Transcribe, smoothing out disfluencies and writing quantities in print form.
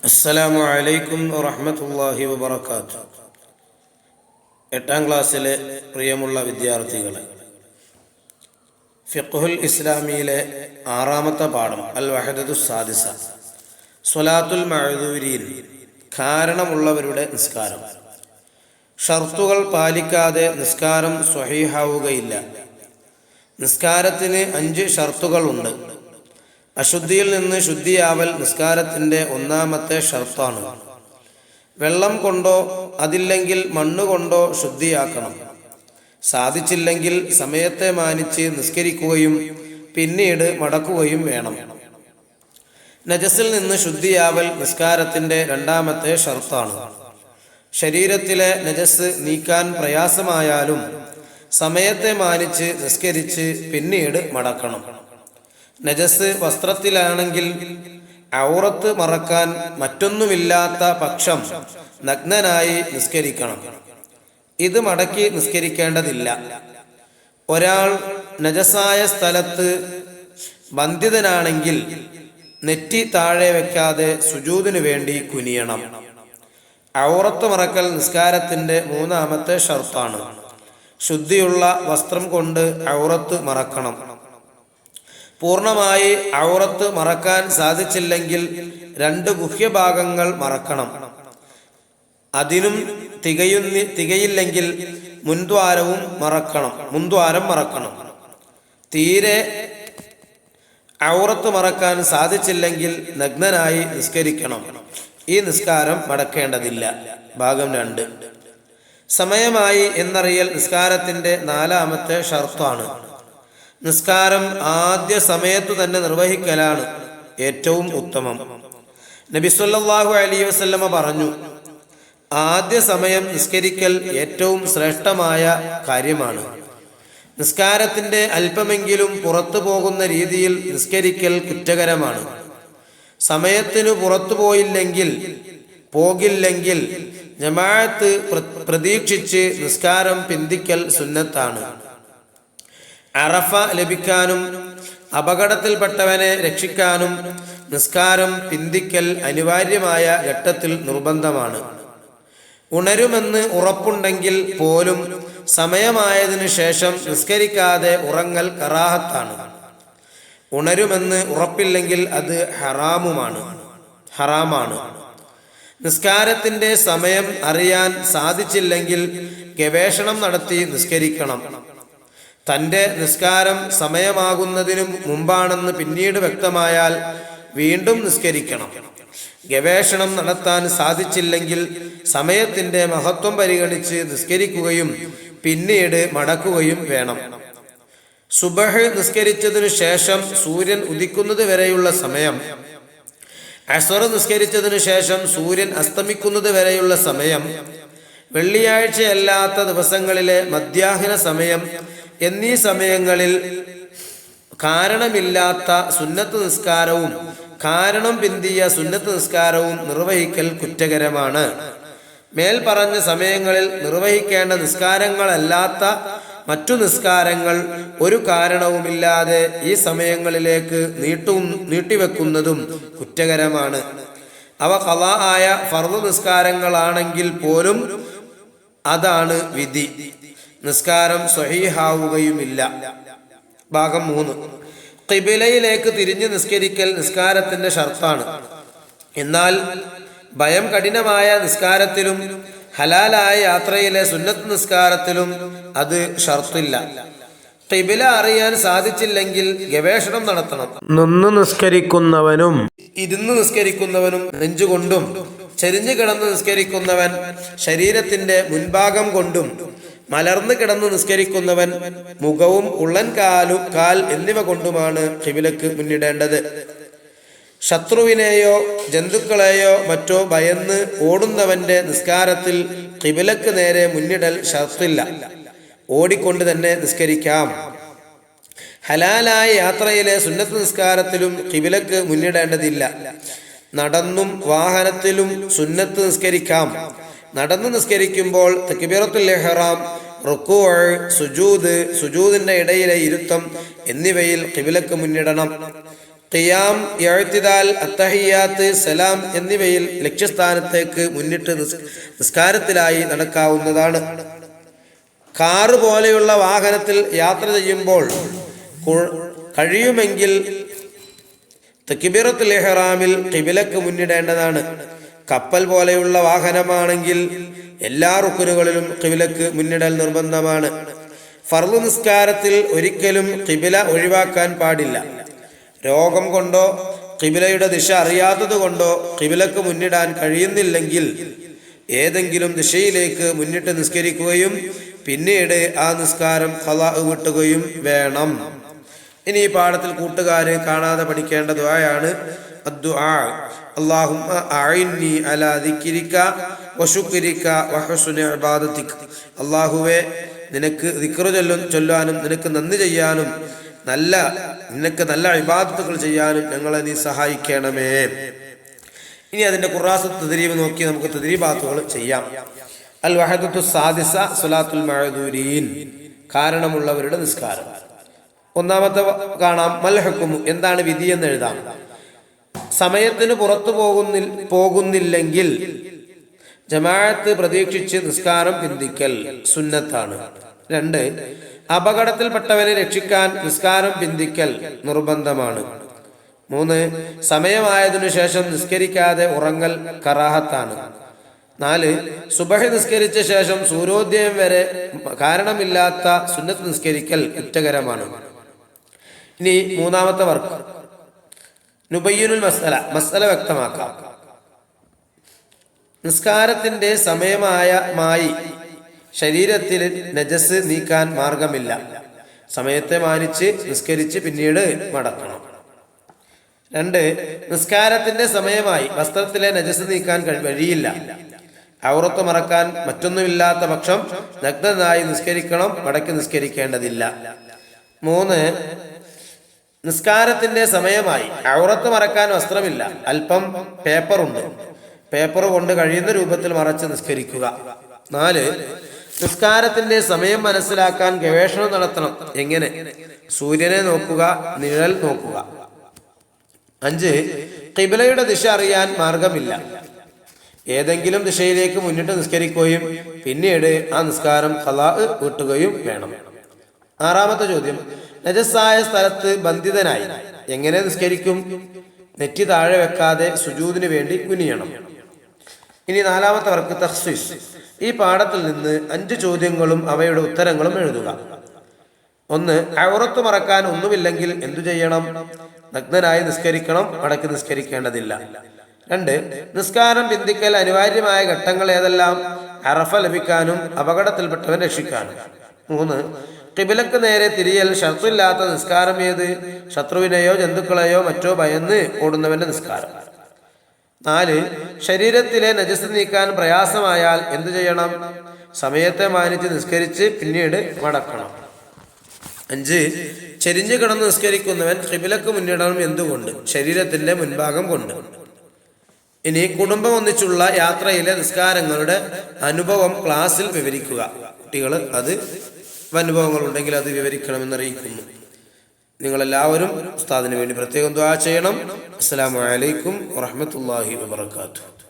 അസ്സലാമു അലൈക്കും വറഹ്മത്തുള്ളാഹി വബറകാതുഹു. 8ാം ക്ലാസ്സിലെ പ്രിയമുള്ള വിദ്യാർത്ഥികളെ, ഫിഖ്ഹുൽ ഇസ്ലാമിയിലെ 6ാമത്തെ പാഠം അൽ വഹദത്തു സാദിസ, സ്വലാത്തുൽ മഅ്ദൂരീൻ, കാരണമുള്ളവരുടെ നിസ്കാരം. ഷർത്തുകൾ പാലിക്കാതെ നിസ്കാരം സ്വഹീഹാവുകയില്ല. നിസ്കാരത്തിന് 5 ഷർത്തുകളുണ്ട്. അശുദ്ധിയിൽ നിന്ന് ശുദ്ധിയാവൽ നിസ്കാരത്തിൻ്റെ 1ാമത്തെ ഷർത്താണ്. വെള്ളം കൊണ്ടോ അതില്ലെങ്കിൽ മണ്ണുകൊണ്ടോ ശുദ്ധിയാക്കണം. സാധിച്ചില്ലെങ്കിൽ സമയത്തെ മാനിച്ച് നിസ്കരിക്കുകയും പിന്നീട് മടക്കുകയും വേണം. നജസിൽ നിന്ന് ശുദ്ധിയാവൽ നിസ്കാരത്തിൻ്റെ 2ാമത്തെ ഷർത്താണ്. ശരീരത്തിലെ നജസ് നീക്കാൻ പ്രയാസമായാലും സമയത്തെ മാനിച്ച് നിസ്കരിച്ച് പിന്നീട് മടക്കണം. നജസ് വസ്ത്രത്തിലാണെങ്കിൽ ഔറത്ത് മറക്കാൻ മറ്റൊന്നുമില്ലാത്ത പക്ഷം നഗ്നനായി നിസ്കരിക്കണം. ഇത് മടക്കി നിസ്കരിക്കേണ്ടതില്ല. ഒരാൾ നജസായ സ്ഥലത്ത് ബന്ധിതനാണെങ്കിൽ നെറ്റി താഴെ വെക്കാതെ സുജൂദിനു വേണ്ടി കുനിയണം. ഔറത്ത് മറക്കൽ നിസ്കാരത്തിൻ്റെ 3ാമത്തെ ഷർത്താണ്. ശുദ്ധിയുള്ള വസ്ത്രം കൊണ്ട് ഔറത്ത് മറക്കണം. പൂർണ്ണമായി ഔറത്ത് മറക്കാൻ സാധിച്ചില്ലെങ്കിൽ 2 ഗുഹ്യഭാഗങ്ങൾ മറക്കണം. അതിനും തികയില്ലെങ്കിൽ മുൻദ്വാരം മറക്കണം. തീരെ ഔറത്ത് മറക്കാൻ സാധിച്ചില്ലെങ്കിൽ നഗ്നനായി നിസ്കരിക്കണം. ഈ നിസ്കാരം മടക്കേണ്ടതില്ല. ഭാഗം 2. സമയമായി എന്നറിയൽ നിസ്കാരത്തിൻ്റെ 4ാമത്തെ ഷർത്താണ്. നിസ്കാരം ആദ്യ സമയത്തു തന്നെ നിർവഹിക്കലാണ് ഏറ്റവും ഉത്തമം. നബി സല്ലല്ലാഹു അലൈഹി വസല്ലമ പറഞ്ഞു, ആദ്യ സമയം നിസ്കരിക്കൽ ഏറ്റവും ശ്രേഷ്ഠമായ കാര്യമാണ്. നിസ്കാരത്തിൻ്റെ അല്പമെങ്കിലും പുറത്തു പോകുന്ന രീതിയിൽ നിസ്കരിക്കൽ കുറ്റകരമാണ്. സമയത്തിനു പുറത്തു പോകില്ലെങ്കിൽ ജമാഅത്ത് പ്രതീക്ഷിച്ച് നിസ്കാരം പിന്തിക്കൽ സുന്നത്താണ്. അറഫ ലഭിക്കാനും അപകടത്തിൽപ്പെട്ടവനെ രക്ഷിക്കാനും നിസ്കാരം പിന്തിക്കൽ അനിവാര്യമായ ഘട്ടത്തിൽ നിർബന്ധമാണ്. ഉണരുമെന്ന് ഉറപ്പുണ്ടെങ്കിൽ പോലും സമയമായതിനു ശേഷം നിസ്കരിക്കാതെ ഉറങ്ങൽ കറാഹത്താണ്. ഉണരുമെന്ന് ഉറപ്പില്ലെങ്കിൽ അത് ഹറാമാണ്. നിസ്കാരത്തിൻ്റെ സമയം അറിയാൻ സാധിച്ചില്ലെങ്കിൽ ഗവേഷണം നടത്തി നിസ്കരിക്കണം. തൻ്റെ നിസ്കാരം സമയമാകുന്നതിനു മുമ്പാണെന്ന് പിന്നീട് വ്യക്തമായാൽ വീണ്ടും നിസ്കരിക്കണം. ഗവേഷണം നടത്താൻ സാധിച്ചില്ലെങ്കിൽ സമയത്തിൻ്റെ മഹത്വം പരിഗണിച്ച് നിസ്കരിക്കുകയും പിന്നീട് മടക്കുകയും വേണം. സുബഹ് നിസ്കരിച്ചതിനു ശേഷം സൂര്യൻ ഉദിക്കുന്നത് വരെയുള്ള സമയം, അസ്ർ നിസ്കരിച്ചതിനു ശേഷം സൂര്യൻ അസ്തമിക്കുന്നത് വരെയുള്ള സമയം, വെള്ളിയാഴ്ചയല്ലാത്ത ദിവസങ്ങളിലെ മധ്യാഹ്ന സമയം എന്നീ സമയങ്ങളിൽ കാരണമില്ലാത്ത സുന്നത്ത് നിസ്കാരവും കാരണം പിന്തിയ സുന്നത്ത് നിസ്കാരവും നിർവഹിക്കൽ കുറ്റകരമാണ്. മേൽപ്പറഞ്ഞ സമയങ്ങളിൽ നിർവഹിക്കേണ്ട നിസ്കാരങ്ങളല്ലാത്ത മറ്റു നിസ്കാരങ്ങൾ ഒരു കാരണവുമില്ലാതെ ഈ സമയങ്ങളിലേക്ക് നീട്ടിവെക്കുന്നതും കുറ്റകരമാണ്. അവ ഖളാ ആയ ഫർദ് നിസ്കാരങ്ങളാണെങ്കിൽ പോലും അതാണ് വിധി. നിസ്കാരം സ്വഹീഹാവുകയുമില്ല. ഭാഗം 3. ഖിബിലയിലേക്ക് തിരിഞ്ഞ് നിസ്കരിക്കൽ നിസ്കാരത്തിൻ്റെ ഷർത്താണ്. എന്നാൽ ഭയം കഠിനമായ നിസ്കാരത്തിലും ഹലാലായ യാത്രയിലെ സുന്നത്ത് നിസ്കാരത്തിലും അത് ഷർത്തില്ല. ഖിബില അറിയാൻ സാധിച്ചില്ലെങ്കിൽ ഗവേഷണം നടത്തണം. നിന്ന് നിസ്കരിക്കുന്നവനും ഇരുന്ന് നിസ്കരിക്കുന്നവനും നെഞ്ചുകൊണ്ടും ചെരിഞ്ഞു കിടന്ന് നിസ്കരിക്കുന്നവൻ ശരീരത്തിന്റെ മുൻഭാഗം കൊണ്ടും മലർന്നു കിടന്ന് നിസ്കരിക്കുന്നവൻ മുഖവും ഉള്ളൻ കാൽ എന്നിവ കൊണ്ടുമാണ് ഖിബിലക്ക് മുന്നിടേണ്ടത്. ശത്രുവിനെയോ ജന്തുക്കളെയോ മറ്റോ ഭയന്ന് ഓടുന്നവന്റെ നിസ്കാരത്തിൽ ഖിബിലക്ക് നേരെ മുന്നിടൽ ഷർത്തില്ല. ഓടിക്കൊണ്ട് തന്നെ നിസ്കരിക്കാം. ഹലാലായ യാത്രയിലെ സുന്നത്ത് നിസ്കാരത്തിലും ഖിബിലക്ക് മുന്നിടേണ്ടതില്ല. നടന്നും വാഹനത്തിലും സുന്നത്ത് നിസ്കരിക്കാം. നടന്നു നിസ്കരിക്കുമ്പോൾ തക്ബീറത്തുൽ ഇഹ്റാം, റുക്കൂഅ്, സുജൂദിന്റെ ഇടയിലെ ഇരുത്തം എന്നിവയിൽ ഖിബിലക്ക് മുന്നിടണം. ഖിയാം, ഇഅ്തിദാൽ, അത്തഹിയ്യാത്ത്, സലാം എന്നിവയിൽ ലക്ഷ്യസ്ഥാനത്തേക്ക് മുന്നിട്ട് നിസ്കാരത്തിലായി നടക്കാവുന്നതാണ്. കാറ് പോലെയുള്ള വാഹനത്തിൽ യാത്ര ചെയ്യുമ്പോൾ കഴിയുമെങ്കിൽ തക്ബീറത്തുൽ ഇഹ്റാമിൽ ഖിബിലക്ക് മുന്നിടേണ്ടതാണ്. കപ്പൽ പോലെയുള്ള വാഹനമാണെങ്കിൽ എല്ലാ റുക്നുകളിലും ഖിബിലക്ക് മുന്നിടൽ നിർബന്ധമാണ്. ഫർള് നിസ്കാരത്തിൽ ഒരിക്കലും ഖിബില ഒഴിവാക്കാൻ പാടില്ല. രോഗം കൊണ്ടോ ഖിബിലയുടെ ദിശ അറിയാത്തത് കൊണ്ടോ ഖിബിലക്ക് മുന്നിടാൻ കഴിയുന്നില്ലെങ്കിൽ ഏതെങ്കിലും ദിശയിലേക്ക് മുന്നിട്ട് നിസ്കരിക്കുകയും പിന്നീട് ആ നിസ്കാരം ഖളാ വിട്ടുകയും വേണം. ഇനി ഈ പാഠത്തിൽ കൂട്ടുകാര് കാണാതെ പഠിക്കേണ്ട ദുആയാണ് അദ്ദുആ. അല്ലാഹുമ്മ അഇന്നി അലാ ദിക്രിക വശുക്രിക വഹുസ്നി ഇബാദതിക. അല്ലാഹുവേ, നിനക്ക് ദിക്ർ ചൊല്ലാനും നിനക്ക് നന്ദി ചെയ്യാനും നിനക്ക് നല്ല ഇബാദത്തുകൾ ചെയ്യാനും ഞങ്ങളെ നീ സഹായിക്കണമേ. ഇനി അതിന്റെ ഖുറാസ് തദ്രീബ് നോക്കി നമുക്ക് തദ്രീബാത്തുകൾ ചെയ്യാം. അൽ വഹദത്തു സാദിസ സ്വലാത്തുൽ മഅദൂരീൻ, കാരണമുള്ളവരുടെ നിസ്കാരം. ഒന്നാമത്തെ കാണാം മൽ ഹുക്മു, എന്താണ് വിധി എന്ന് എഴുതാം. സമയത്തിന് പുറത്തു പോകുന്നില്ലെങ്കിൽ ജമാഅത്ത് പ്രതീക്ഷിച്ച് നിസ്കാരം പിന്തിക്കൽ സുന്നത്താണ്. 2, അപകടത്തിൽപ്പെട്ടവനെ രക്ഷിക്കാൻ നിസ്കാരം പിന്തിക്കൽ നിർബന്ധമാണ്. 3, സമയമായതിനു ശേഷം നിസ്കരിക്കാതെ ഉറങ്ങൽ കറാഹത്താണ്. 4, സുബഹി നിസ്കരിച്ച ശേഷം സൂര്യോദയം വരെ കാരണമില്ലാത്ത സുന്നത്ത് നിസ്കരിക്കൽ കുറ്റകരമാണ്. ഇനി മൂന്നാമത്തെ വർക്ക് നുബയ്യിനുൽ മസ്അല വ്യക്തമാക്കാം. നിസ്കാരത്തിന്റെ സമയമായി ശരീരത്തിൽ നജസ് നീക്കാൻ മാർഗമില്ല. സമയത്തെ മാനിച്ച് നിസ്കരിച്ച് പിന്നീട് മടക്കണം. 2, നിസ്കാരത്തിന്റെ സമയമായി വസ്ത്രത്തിലെ നജസ് നീക്കാൻ വഴിയില്ല. ഔറത്ത് മറക്കാൻ മറ്റൊന്നുമില്ലാത്ത പക്ഷം നഗ്നനായി നിസ്കരിക്കണം, മടക്കി നിസ്കരിക്കേണ്ടതില്ല. 3, നിസ്കാരത്തിന്റെ സമയമായി ഔറത്ത് മറക്കാൻ വസ്ത്രമില്ല, അല്പം പേപ്പറുണ്ട്, പേപ്പർ കൊണ്ട് കഴിയുന്ന രൂപത്തിൽ മറച്ച് നിസ്കരിക്കുക. 4, നിസ്കാരത്തിന്റെ സമയം മനസ്സിലാക്കാൻ ഗവേഷണം നടത്തണം. എങ്ങനെ? സൂര്യനെ നോക്കുക, നിഴൽ നോക്കുക. 5, ഖിബ്ലയുടെ ദിശ അറിയാൻ മാർഗമില്ല. ഏതെങ്കിലും ദിശയിലേക്ക് മുന്നിട്ട് നിസ്കരിക്കുകയും പിന്നീട് ആ നിസ്കാരം ഖളാ വീട്ടുകയും വേണം. 6ാമത്തെ ചോദ്യം, നജസായ സ്ഥലത്ത് ബന്ധിതനായി എങ്ങനെ നിസ്കരിക്കും? നെറ്റി താഴെ വെക്കാതെ സുജൂദിന് വേണ്ടി കുനിയണം. ഇനി 4ാമത്തെ വർക്ക് തഖ്സീസ്. ഈ പാഠത്തിൽ നിന്ന് 5 ചോദ്യങ്ങളും അവയുടെ ഉത്തരങ്ങളും എഴുതുക. 1, ഔറത്ത് മറക്കാൻ ഒന്നുമില്ലെങ്കിൽ എന്തു ചെയ്യണം? നഗ്നനായി നിസ്കരിക്കണം, മടക്കി നിസ്കരിക്കേണ്ടതില്ല. 2, നിസ്കാരം പിന്തിക്കൽ അനിവാര്യമായ ഘട്ടങ്ങൾ ഏതെല്ലാം? അറഫ ലഭിക്കാനും അപകടത്തിൽപ്പെട്ടവൻ രക്ഷിക്കാനും. 3, ഖിബിലക്ക് നേരെ തിരിയൽ ഷർത്തില്ലാത്ത നിസ്കാരം ഏത്? ശത്രുവിനെയോ ജന്തുക്കളെയോ മറ്റോ ഭയന്ന് ഓടുന്നവന്റെ നിസ്കാരം. 4, ശരീരത്തിലെ നജസ് നീക്കാൻ പ്രയാസമായാൽ എന്തു ചെയ്യണം? സമയത്തെ മാനിച്ച് നിസ്കരിച്ച് പിന്നീട് മടക്കണം. 5, ചെരിഞ്ഞു കിടന്ന് നിസ്കരിക്കുന്നവൻ ഖിബിലക്ക് മുന്നിടണം. എന്തുകൊണ്ട്? ശരീരത്തിന്റെ മുൻഭാഗം കൊണ്ട്. ഇനി കുടുംബം ഒന്നിച്ചുള്ള യാത്രയിലെ നിസ്കാരങ്ങളുടെ അനുഭവം ക്ലാസ്സിൽ വിവരിക്കുക. കുട്ടികൾ അത് അനുഭവങ്ങൾ ഉണ്ടെങ്കിൽ അത് വിവരിക്കണമെന്നറിയിക്കുന്നു. നിങ്ങളെല്ലാവരും ഉസ്താദിന് വേണ്ടി പ്രത്യേകം ദുആ ചെയ്യണം. അസ്സലാമു അലൈക്കും വറഹ്മത്തുള്ളാഹി വബറകാതുഹു.